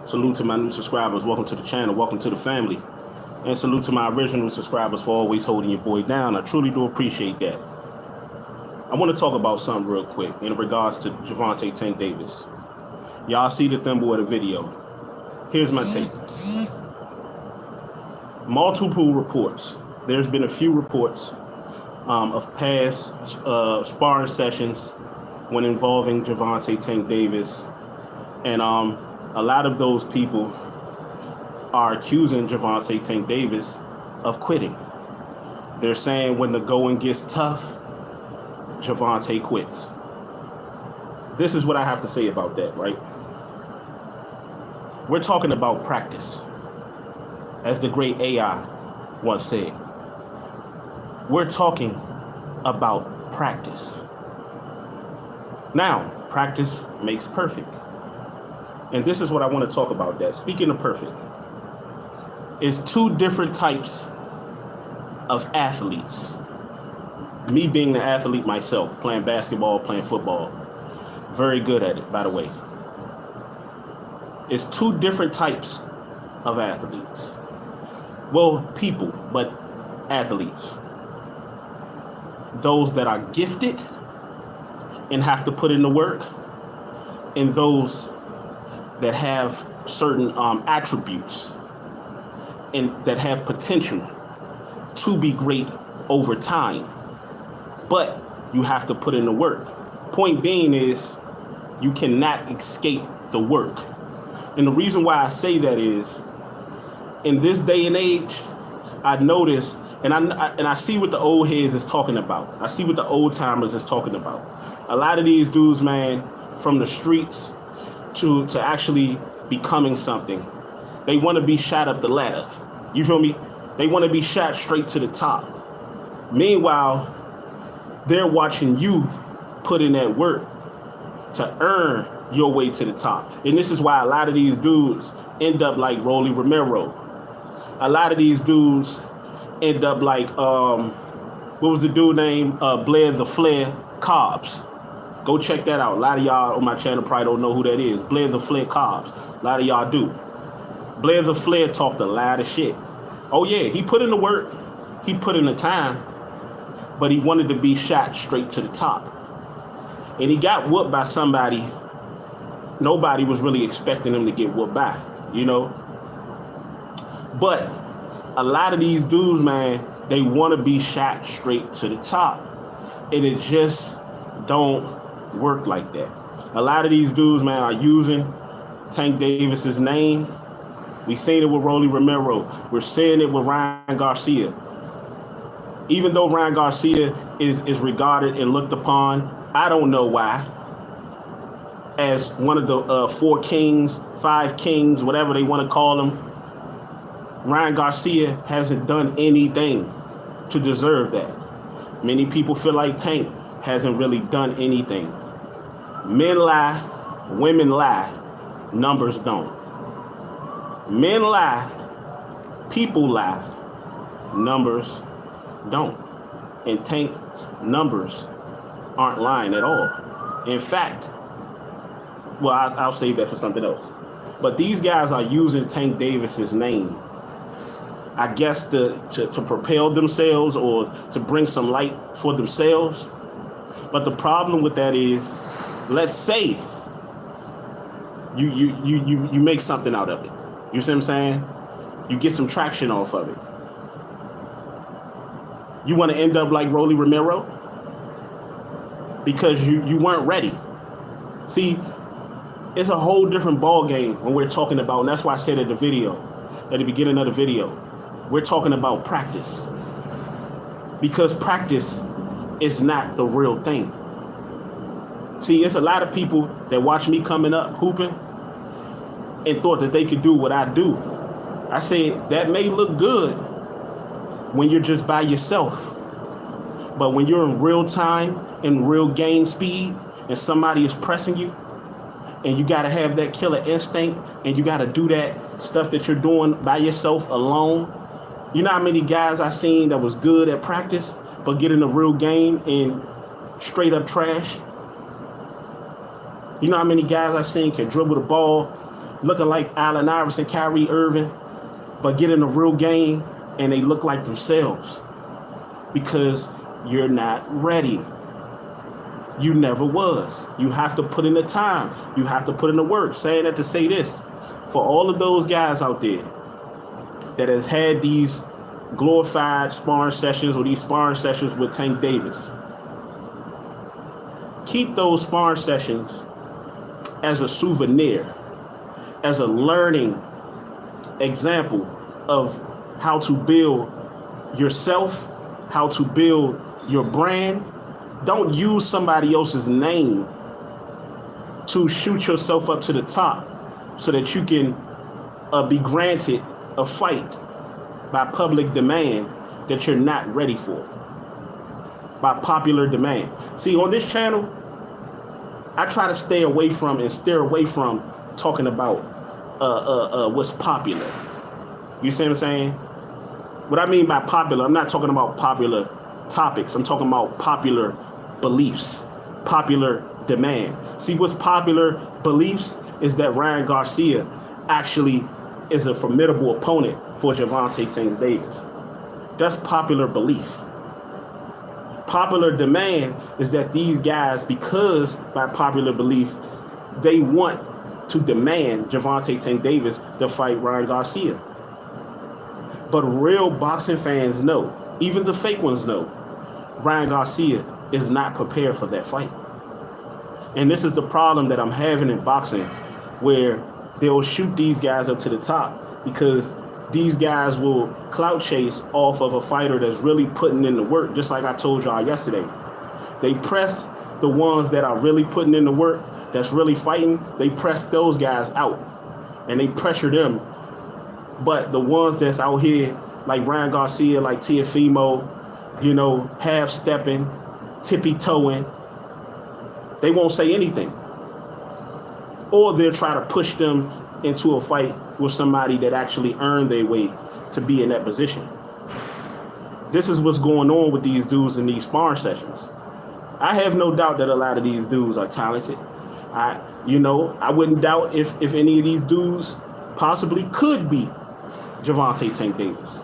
Salute to my new subscribers. Welcome to the channel. Welcome to the family. And salute to my original subscribers for always holding your boy down. I truly do appreciate that. I want to talk about something real quick in regards to Gervonta Tank Davis. Y'all see the thimble of the video. Here's my take. Multiple reports. There's been a few reports of past sparring sessions when involving Gervonta Tank Davis. And a lot of those people are accusing Gervonta Tank Davis of quitting. They're saying when the going gets tough, Gervonta quits. This is what I have to say about that, right? We're talking about practice. As the great AI once said, we're talking about practice. Now, practice makes perfect. And this is what I want to talk about that. Speaking of perfect, is two different types of athletes. Me being the athlete myself, playing basketball, playing football, very good at it, by the way. It's two different types of athletes. Well, people, but athletes. Those that are gifted and have to put in the work, and those that have certain attributes and that have potential to be great over time. But you have to put in the work. Point being is you cannot escape the work. And the reason why I say that is in this day and age, I notice, and I see what the old heads is talking about. I see what the old timers is talking about. A lot of these dudes, man, from the streets to actually becoming something, they want to be shot up the ladder. You feel me? They want to be shot straight to the top. Meanwhile, they're watching you put in that work to earn your way to the top. And this is why a lot of these dudes end up like Rolly Romero. A lot of these dudes end up like, what was the dude named? Blair the Flair Cobbs. Go check that out. A lot of y'all on my channel probably don't know who that is. Blair the Flair Cobbs. A lot of y'all do. Blair the Flair talked a lot of shit. Oh yeah, he put in the work. He put in the time. But he wanted to be shot straight to the top. And he got whooped by somebody nobody was really expecting him to get whooped by, you know? But a lot of these dudes, man, they want to be shot straight to the top. And it just don't work like that. A lot of these dudes, man, are using Tank Davis's name. We seen it with Rolly Romero. We're seeing it with Ryan Garcia. Even though Ryan Garcia is regarded and looked upon, I don't know why, as one of the 4 kings, 5 kings, whatever they want to call them, Ryan Garcia hasn't done anything to deserve that. Many people feel like Tank hasn't really done anything. Men lie, women lie, numbers don't. Men lie, people lie, numbers don't. And Tank's numbers aren't lying at all. In fact, well, I'll save that for something else. But these guys are using Tank Davis's name, I guess, to propel themselves or to bring some light for themselves. But the problem with that is, let's say you make something out of it. You see what I'm saying? You get some traction off of it. You want to end up like Rolly Romero because you weren't ready. See, it's a whole different ball game when we're talking about, and that's why I said at the beginning of the video, we're talking about practice. Because practice is not the real thing. See, it's a lot of people that watch me coming up hooping and thought that they could do what I do. I said, that may look good when you're just by yourself. But when you're in real time, in real game speed, and somebody is pressing you, and you got to have that killer instinct, and you got to do that stuff that you're doing by yourself alone. You know how many guys I seen that was good at practice, but get in a real game and straight up trash? You know how many guys I seen can dribble the ball looking like Allen Iverson, Kyrie Irving, but get in a real game and they look like themselves because you're not ready. You never was. You have to put in the time. You have to put in the work. Saying that to say this, for all of those guys out there that has had these glorified sparring sessions or these sparring sessions with Tank Davis, keep those sparring sessions as a souvenir, as a learning example of how to build yourself, how to build your brand. Don't use somebody else's name to shoot yourself up to the top so that you can be granted a fight by public demand that you're not ready for, by popular demand. See, on this channel, I try to stay away from and steer away from talking about what's popular. You see what I'm saying? What I mean by popular, I'm not talking about popular topics. I'm talking about popular beliefs, popular demand. See, what's popular beliefs is that Ryan Garcia actually is a formidable opponent for Gervonta Tank Davis. That's popular belief. Popular demand is that these guys, because by popular belief, they want to demand Gervonta Tank Davis to fight Ryan Garcia. But real boxing fans know, even the fake ones know, Ryan Garcia is not prepared for that fight. And this is the problem that I'm having in boxing, where they'll shoot these guys up to the top because these guys will clout chase off of a fighter that's really putting in the work, just like I told y'all yesterday. They press the ones that are really putting in the work, that's really fighting, they press those guys out and they pressure them. But the ones that's out here, like Ryan Garcia, like Teofimo, you know, half-stepping, tippy-toeing, they won't say anything. Or they'll try to push them into a fight with somebody that actually earned their way to be in that position. This is what's going on with these dudes in these sparring sessions. I have no doubt that a lot of these dudes are talented. I wouldn't doubt if any of these dudes possibly could beat Gervonta Tank Davis,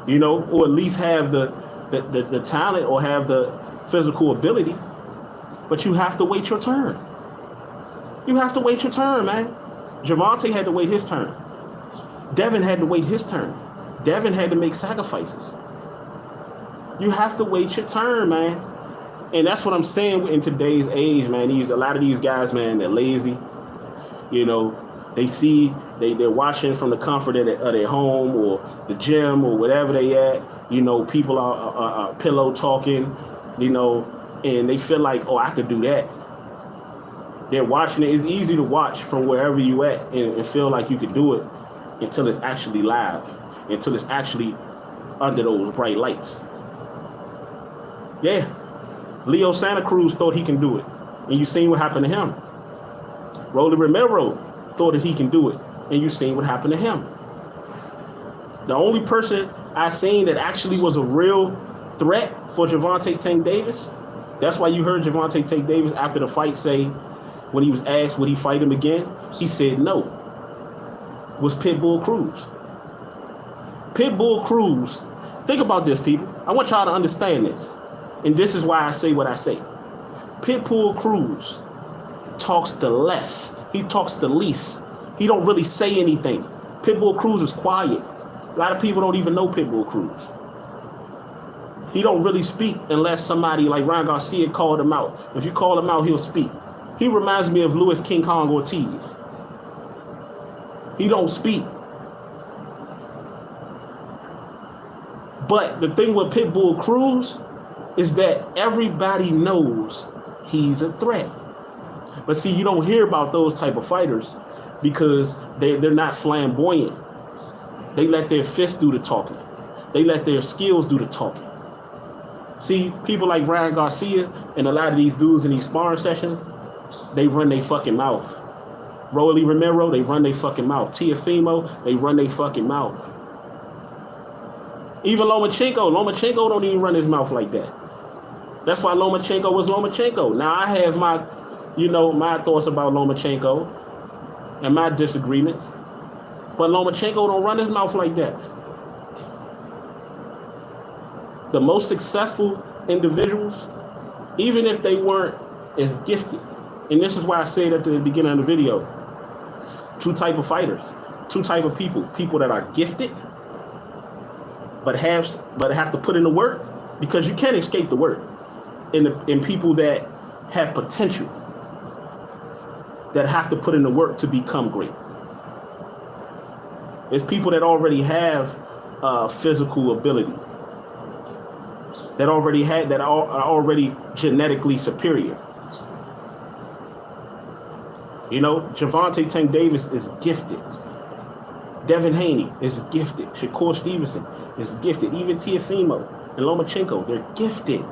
you know, or at least have the talent or have the physical ability. But you have to wait your turn. You have to wait your turn, man. Gervonta had to wait his turn. Devin had to wait his turn. Devin had to make sacrifices. You have to wait your turn, man. And that's what I'm saying in today's age, man. A lot of these guys, man, they're lazy. You know, they're watching from the comfort of their home or the gym or whatever they at. You know, people are pillow talking, you know, and they feel like, oh, I could do that. They're watching it. It's easy to watch from wherever you at and feel like you could do it until it's actually live, until it's actually under those bright lights. Yeah, Leo Santa Cruz thought he can do it, and you seen what happened to him. Rolly Romero thought that he can do it, and you seen what happened to him. The only person I seen that actually was a real threat for Gervonta Tank Davis, that's why you heard Gervonta Tank Davis after the fight say, when he was asked would he fight him again, he said no, was Pitbull Cruz. Pitbull Cruz, think about this, people. I want y'all to understand this. And this is why I say what I say. Pitbull Cruz talks the less. He talks the least. He don't really say anything. Pitbull Cruz is quiet. A lot of people don't even know Pitbull Cruz. He don't really speak unless somebody like Ryan Garcia called him out. If you call him out, he'll speak. He reminds me of Louis King Kong Ortiz. He don't speak. But the thing with Pitbull Cruz is that everybody knows he's a threat. But see, you don't hear about those type of fighters because they're not flamboyant. They let their fists do the talking. They let their skills do the talking. See, people like Ryan Garcia and a lot of these dudes in these sparring sessions, they run their fucking mouth. Rolly Romero, they run their fucking mouth. Teofimo, they run their fucking mouth. Even Lomachenko don't even run his mouth like that. That's why Lomachenko was Lomachenko. Now I have my thoughts about Lomachenko. and my disagreements. But Lomachenko don't run his mouth like that. The most successful individuals, even if they weren't as gifted, and this is why I said at the beginning of the video, two type of fighters, two type of people that are gifted, but have to put in the work, because you can't escape the work, and people that have potential, that have to put in the work to become great. It's people that already have physical ability, that are already genetically superior. You know, Gervonta Tank Davis is gifted. Devin Haney is gifted. Shakur Stevenson is gifted. Even Teofimo and Lomachenko, they're gifted.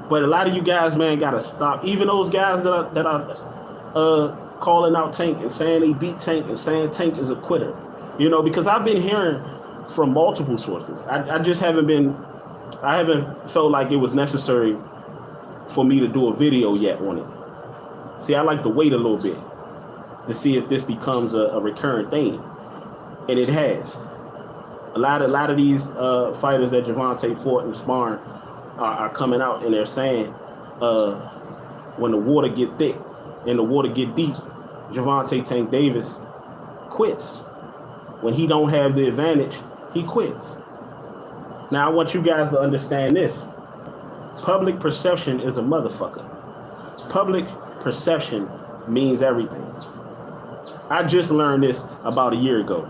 But a lot of you guys, man, gotta stop. Even those guys that are calling out Tank and saying they beat Tank and saying Tank is a quitter. You know, because I've been hearing from multiple sources. I haven't felt like it was necessary for me to do a video yet on it. See, I like to wait a little bit to see if this becomes a recurrent thing. And it has. A lot of these fighters that Gervonta fought and sparring are coming out and they're saying when the water get thick and the water get deep, Gervonta Tank Davis quits. When he don't have the advantage, he quits. Now I want you guys to understand this. Public perception is a motherfucker. Public perception means everything. I just learned this about a year ago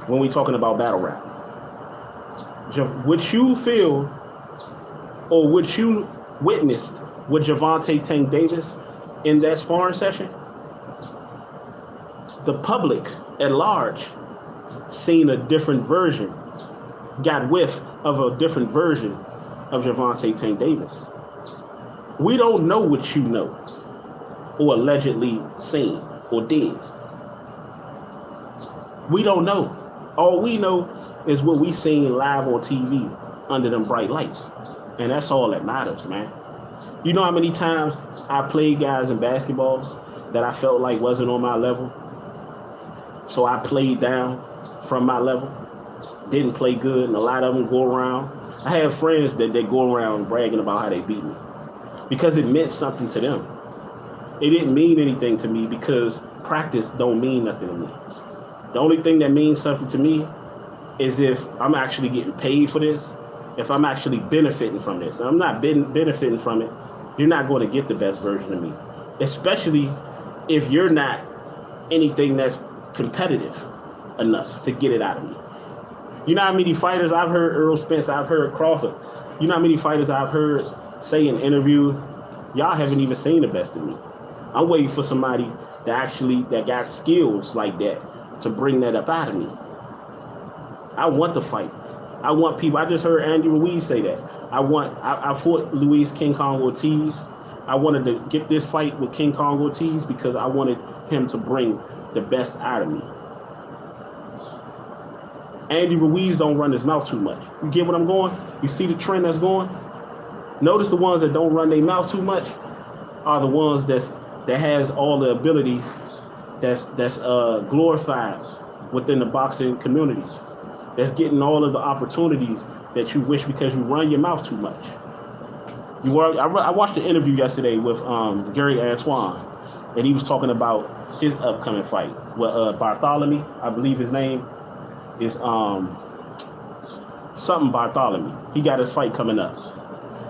when we talking about battle rap. What you feel or what you witnessed with Gervonta Tank Davis in that sparring session, the public at large seen a different version, got whiff of a different version of Gervonta Tank Davis. We don't know what you know or allegedly seen or did. We don't know. All we know is what we seen live on TV under them bright lights. And that's all that matters, man. You know how many times I played guys in basketball that I felt like wasn't on my level? So I played down from my level, didn't play good, and a lot of them go around. I have friends that go around bragging about how they beat me because it meant something to them. It didn't mean anything to me because practice don't mean nothing to me. The only thing that means something to me is if I'm actually getting paid for this, if I'm actually benefiting from this. And I'm not benefiting from it, you're not going to get the best version of me, especially if you're not anything that's competitive enough to get it out of me. You know how many fighters I've heard, Earl Spence, I've heard Crawford. You know how many fighters I've heard say in interviews, y'all haven't even seen the best of me. I'm waiting for somebody that got skills like that to bring that up out of me. I want to fight. I want people. I just heard Andy Ruiz say that. I fought Luis King Kong Ortiz. I wanted to get this fight with King Kong Ortiz because I wanted him to bring the best out of me. Andy Ruiz don't run his mouth too much. You get what I'm going? You see the trend that's going? Notice the ones that don't run their mouth too much are the ones that has all the abilities that's glorified within the boxing community. That's getting all of the opportunities that you wish because you run your mouth too much. I watched an interview yesterday with Gary Antoine, and he was talking about his upcoming fight with Bartholomew. I believe his name is something Bartholomew. He got his fight coming up,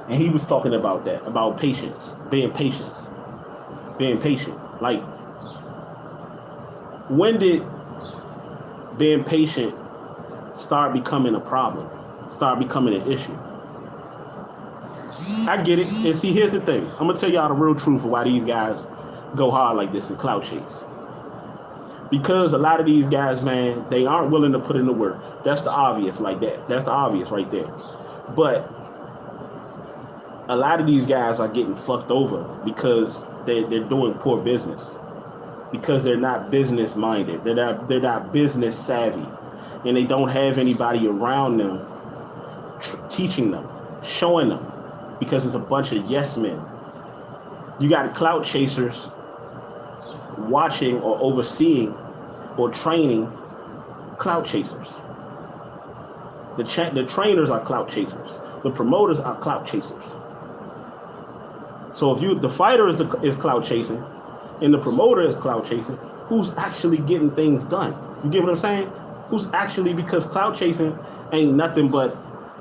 and he was talking about that, about patience, being patient. Like, when did being patient start becoming a problem, start becoming an issue? I get it. And see, here's the thing. I'm going to tell y'all the real truth of why these guys go hard like this and clout chase. Because a lot of these guys, man, they aren't willing to put in the work. That's the obvious like that. That's the obvious right there. But a lot of these guys are getting fucked over because they're doing poor business. Because they're not business minded. They're not business savvy. And they don't have anybody around them teaching them, showing them. Because it's a bunch of yes men. You got clout chasers watching or overseeing or training clout chasers. The trainers are clout chasers. The promoters are clout chasers. So if the fighter is clout chasing and the promoter is clout chasing, who's actually getting things done? You get what I'm saying? Who's actually, because clout chasing ain't nothing but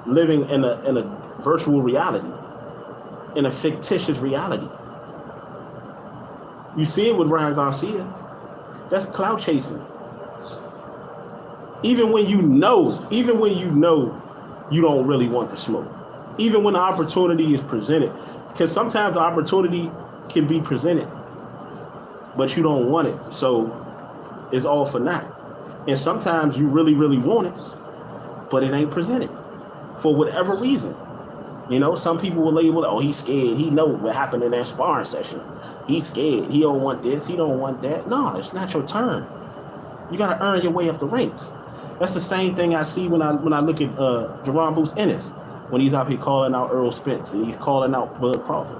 living in a virtual reality, in a fictitious reality. You see it with Ryan Garcia. That's clout chasing. Even when you know you don't really want the smoke. Even when the opportunity is presented. Because sometimes the opportunity can be presented, but you don't want it. So it's all for naught. And sometimes you really, really want it, but it ain't presented for whatever reason. You know, some people will label, oh, he's scared. He know what happened in that sparring session. He's scared. He don't want this. He don't want that. No, it's not your turn. You got to earn your way up the ranks. That's the same thing I see when I look at Jerron Boots Ennis, when he's out here calling out Earl Spence and he's calling out Bud Crawford.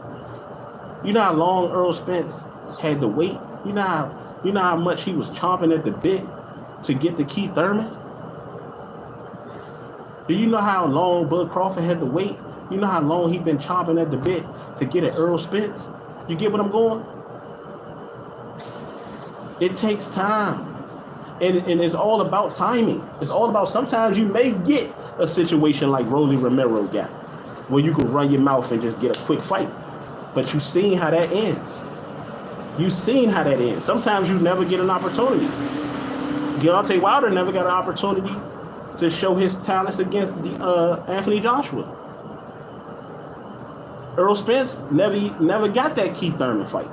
You know how long Earl Spence had to wait? You know how much he was chomping at the bit to get to Keith Thurman? Do you know how long Bud Crawford had to wait? You know how long he been chomping at the bit to get at Earl Spence? You get what I'm going? It takes time. And it's all about timing. It's all about, sometimes you may get a situation like Rolly Romero got, where you can run your mouth and just get a quick fight. But you've seen how that ends. You've seen how that ends. Sometimes you never get an opportunity. Deontay Wilder never got an opportunity to show his talents against Anthony Joshua. Earl Spence never got that Keith Thurman fight.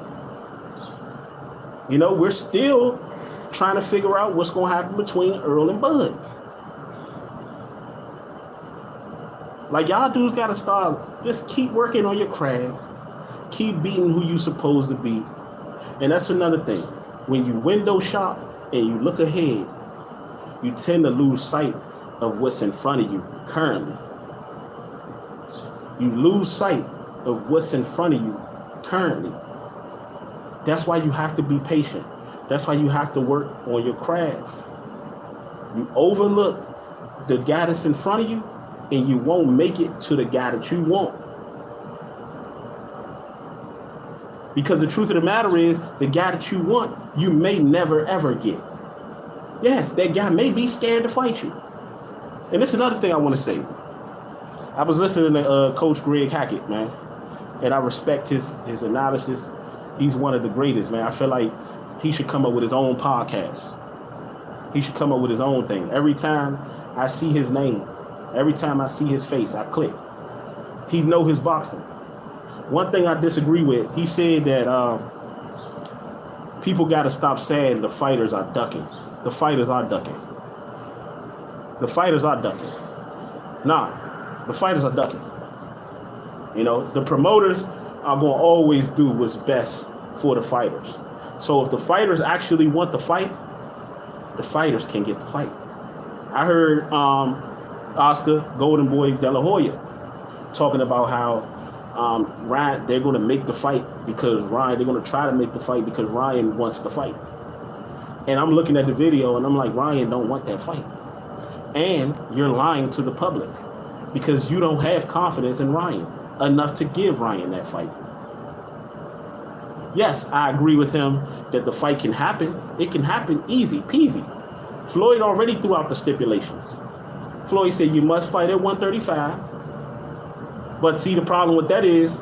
You know, we're still trying to figure out what's going to happen between Earl and Bud. Like, y'all dudes got to start, just keep working on your craft. Keep beating who you supposed to be. And that's another thing. When you window shop and you look ahead, you tend to lose sight of what's in front of you currently. You lose sight of what's in front of you currently. That's why you have to be patient. That's why you have to work on your craft. You overlook the guy that's in front of you, and you won't make it to the guy that you want. Because the truth of the matter is, the guy that you want, you may never ever get. Yes, that guy may be scared to fight you. And this is another thing I want to say. I was listening to Coach Greg Hackett, man, and I respect his analysis. He's one of the greatest, man. I feel like he should come up with his own podcast. He should come up with his own thing. Every time I see his name, every time I see his face, I click. He know his boxing. One thing I disagree with, he said that people got to stop saying the fighters are ducking. The fighters are ducking. The fighters are ducking. Nah, the fighters are ducking. You know, the promoters are going to always do what's best for the fighters. So if the fighters actually want the fight, the fighters can get the fight. I heard Oscar Golden Boy De La Hoya talking about how Ryan, they're going to make the fight because Ryan, they're going to try to make the fight because Ryan wants the fight. And I'm looking at the video and I'm like, Ryan don't want that fight. And you're lying to the public because you don't have confidence in Ryan enough to give Ryan that fight. Yes, I agree with him that the fight can happen. It can happen easy peasy. Floyd already threw out the stipulations. Floyd said you must fight at 135. But see, the problem with that is,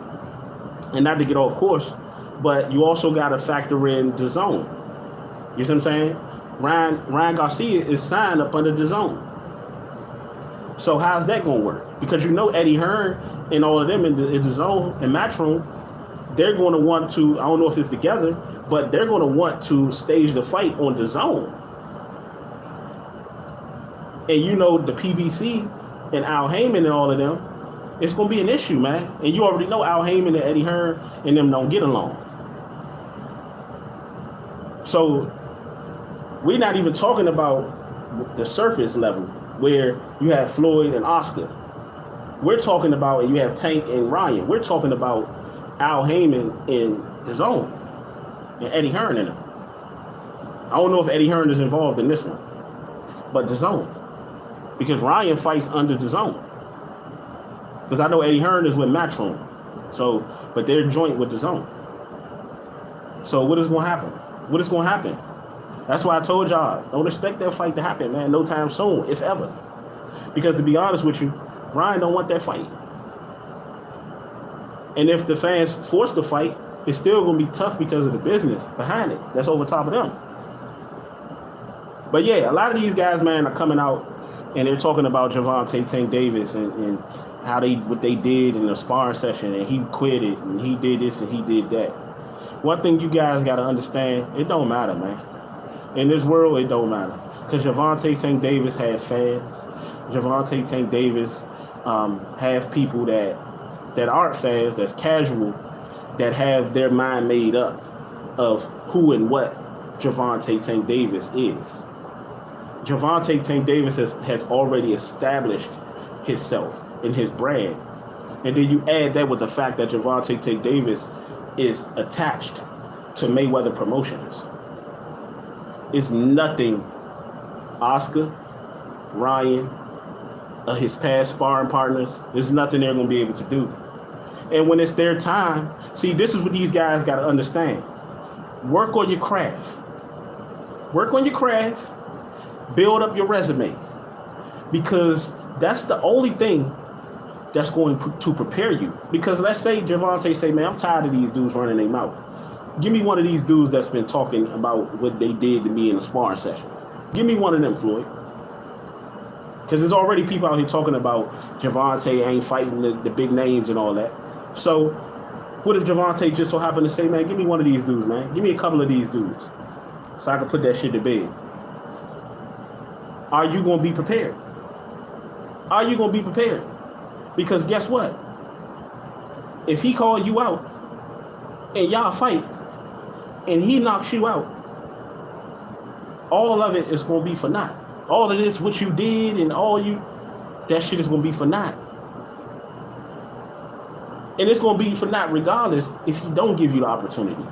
and not to get off course, but you also got to factor in the zone. You see what I'm saying? Ryan Garcia is signed up under the zone. So how's that going to work? Because you know Eddie Hearn and all of them in the zone and Matchroom, they're going to want to, I don't know if it's together, but they're going to want to stage the fight on the zone. And you know the PBC and Al Heyman and all of them, it's going to be an issue, man. And you already know Al Heyman and Eddie Hearn and them don't get along. So we're not even talking about the surface level where you have Floyd and Oscar. We're talking about, and you have Tank and Ryan. We're talking about Al Heyman in the Zone and Eddie Hearn in it. I don't know if Eddie Hearn is involved in this one, but the Zone, because Ryan fights under the Zone. Because I know Eddie Hearn is with Matchroom, so but they're joint with the Zone. So what is going to happen? What is going to happen? That's why I told y'all, don't expect that fight to happen, man. No time soon, if ever. Because to be honest with you, Ryan don't want that fight. And if the fans force the fight, it's still going to be tough because of the business behind it. That's over top of them. But yeah, a lot of these guys, man, are coming out and they're talking about Gervonta Tank Davis and how what they did in the sparring session, and he quit it and he did this and he did that. One thing you guys got to understand, it don't matter, man. In this world, it don't matter. Because Gervonta Tank Davis has fans. Gervonta Tank Davis have people that aren't fans, that's casual, that have their mind made up of who and what Gervonta Tank Davis is. Gervonta Tank Davis has already established himself in his brand. And then you add that with the fact that Gervonta Tank Davis is attached to Mayweather Promotions. It's nothing Oscar, Ryan, his past sparring partners, there's nothing they're going to be able to do. And when it's their time, see, this is what these guys got to understand. Work on your craft. Work on your craft. Build up your resume. Because that's the only thing that's going to prepare you. Because let's say Gervonta say, man, I'm tired of these dudes running their mouth. Give me one of these dudes that's been talking about what they did to me in the sparring session. Give me one of them, Floyd. Because there's already people out here talking about Gervonta ain't fighting the big names and all that. So what if Gervonta just so happened to say, man, give me one of these dudes, man. Give me a couple of these dudes so I can put that shit to bed. Are you going to be prepared? Are you going to be prepared? Because guess what? If he call you out and y'all fight and he knocks you out, all of it is going to be for naught. All of this, what you did and that shit is going to be for naught. And it's going to be for naught regardless if he don't give you the opportunity.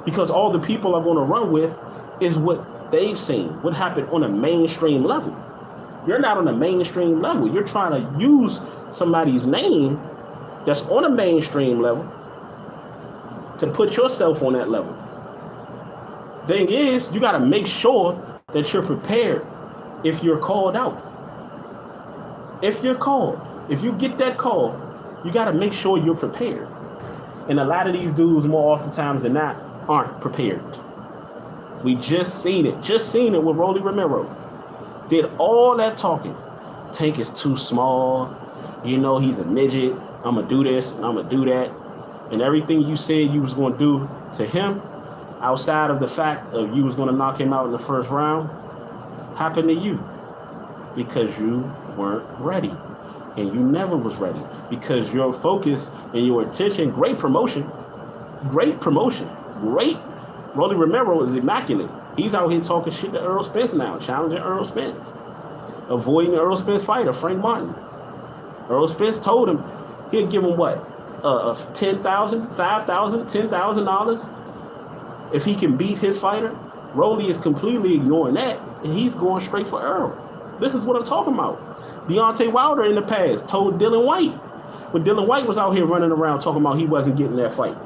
Because all the people are going to run with is what they've seen, what happened on a mainstream level. You're not on a mainstream level. You're trying to use somebody's name that's on a mainstream level to put yourself on that level. Thing is, you got to make sure that you're prepared if you're called out. If you're called, if you get that call, you got to make sure you're prepared. And a lot of these dudes, more oftentimes than not, aren't prepared. We just seen it with Rolly Romero. Did all that talking. Tank is too small. You know, he's a midget. I'm going to do this and I'm going to do that. And everything you said you was going to do to him, outside of the fact of you was going to knock him out in the first round, happened to you because you weren't ready. And you never was ready because your focus and your attention, great promotion. Rolly Romero is immaculate. He's out here talking shit to Earl Spence now, challenging Earl Spence, avoiding the Earl Spence fighter, Frank Martin. Earl Spence told him he'd give him what? $10,000, $5,000, $10,000 if he can beat his fighter. Rolly is completely ignoring that, and he's going straight for Earl. This is what I'm talking about. Deontay Wilder in the past told Dylan White, when Dylan White was out here running around talking about he wasn't getting that fight.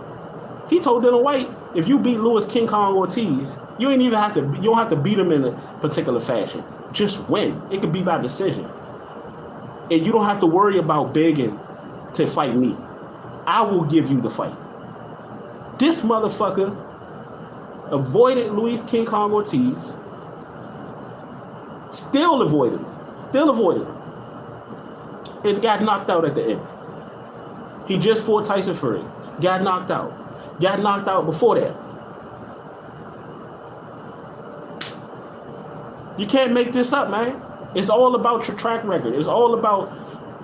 He told Dylan White, if you beat Louis King Kong Ortiz, you don't have to beat him in a particular fashion. Just win. It could be by decision. And you don't have to worry about begging to fight me. I will give you the fight. This motherfucker avoided Louis King Kong Ortiz. Still avoided him. And got knocked out at the end. He just fought Tyson Fury. Got knocked out. Got knocked out before that. You can't make this up, man. It's all about your track record. It's all about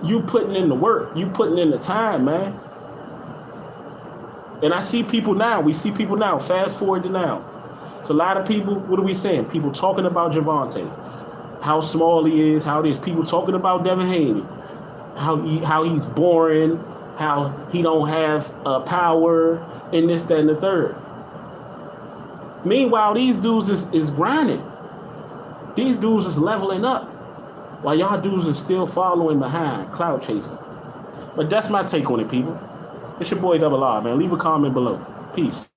you putting in the work. You putting in the time, man. And I see people now. We see people now. Fast forward to now. It's a lot of people. What are we saying? People talking about Gervonta. How small he is. How there's people talking about Devin Haney. How he's boring. how he don't have power and this, that, and the third. Meanwhile, these dudes is grinding. These dudes is leveling up. While y'all dudes are still following behind, cloud chasing. But that's my take on it, people. It's your boy Double R, man. Leave a comment below. Peace.